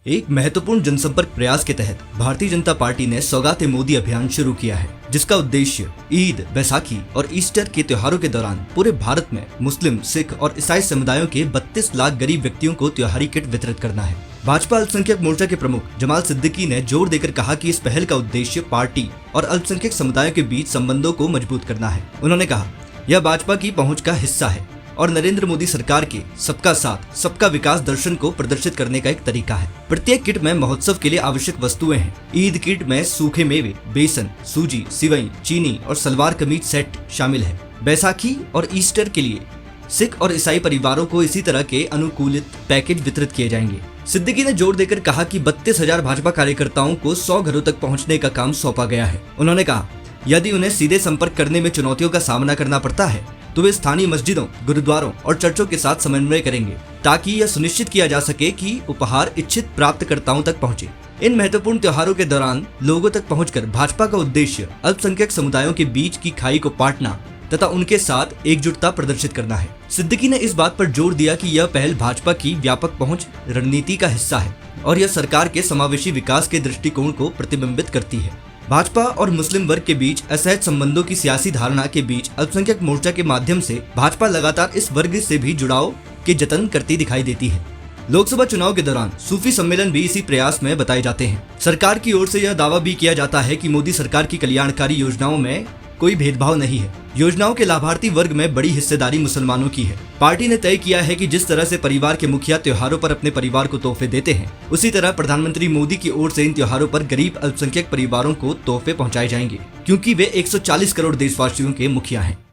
एक महत्वपूर्ण जनसंपर्क प्रयास के तहत भारतीय जनता पार्टी ने सौगात मोदी अभियान शुरू किया है, जिसका उद्देश्य ईद, बैसाखी और ईस्टर के त्योहारों के दौरान पूरे भारत में मुस्लिम, सिख और ईसाई समुदायों के 32 लाख गरीब व्यक्तियों को त्योहारी किट वितरित करना है। भाजपा अल्पसंख्यक मोर्चा के प्रमुख जमाल सिद्दीकी ने जोर देकर कहा कि इस पहल का उद्देश्य पार्टी और अल्पसंख्यक समुदायों के बीच संबंधों को मजबूत करना है। उन्होंने कहा, यह भाजपा की पहुंच का हिस्सा है और नरेंद्र मोदी सरकार के सबका साथ सबका विकास दर्शन को प्रदर्शित करने का एक तरीका है। प्रत्येक किट में महोत्सव के लिए आवश्यक वस्तुएं हैं। ईद किट में सूखे मेवे, बेसन, सूजी, सिवई, चीनी और सलवार कमीज सेट शामिल है। बैसाखी और ईस्टर के लिए सिख और ईसाई परिवारों को इसी तरह के अनुकूलित पैकेज वितरित किए जाएंगे। सिद्दीकी ने जोर देकर कहा कि 32,000 भाजपा कार्यकर्ताओं को 100 घरों तक पहुंचने का काम सौंपा गया है। उन्होंने कहा, यदि उन्हें सीधे संपर्क करने में चुनौतियों का सामना करना पड़ता है तो वे स्थानीय मस्जिदों, गुरुद्वारों और चर्चों के साथ समन्वय करेंगे, ताकि यह सुनिश्चित किया जा सके कि उपहार इच्छित प्राप्तकर्ताओं तक पहुंचे। इन महत्वपूर्ण त्योहारों के दौरान लोगों तक पहुंचकर भाजपा का उद्देश्य अल्पसंख्यक समुदायों के बीच की खाई को पाटना तथा उनके साथ एकजुटता प्रदर्शित करना है। सिद्दीकी ने इस बात पर जोर दिया कि यह पहल भाजपा की व्यापक पहुंच रणनीति का हिस्सा है और यह सरकार के समावेशी विकास के दृष्टिकोण को प्रतिबिंबित करती है। भाजपा और मुस्लिम वर्ग के बीच असहज संबंधों की सियासी धारणा के बीच अल्पसंख्यक मोर्चा के माध्यम से भाजपा लगातार इस वर्ग से भी जुड़ाव के जतन करती दिखाई देती है। लोकसभा चुनाव के दौरान सूफी सम्मेलन भी इसी प्रयास में बताए जाते हैं। सरकार की ओर से यह दावा भी किया जाता है कि मोदी सरकार की कल्याणकारी योजनाओं में कोई भेदभाव नहीं है। योजनाओं के लाभार्थी वर्ग में बड़ी हिस्सेदारी मुसलमानों की है। पार्टी ने तय किया है कि जिस तरह से परिवार के मुखिया त्योहारों पर अपने परिवार को तोहफे देते हैं, उसी तरह प्रधानमंत्री मोदी की ओर से इन त्योहारों पर गरीब अल्पसंख्यक परिवारों को तोहफे पहुंचाए जाएंगे, क्योंकि वे 140 करोड़ देशवासियों के मुखिया हैं।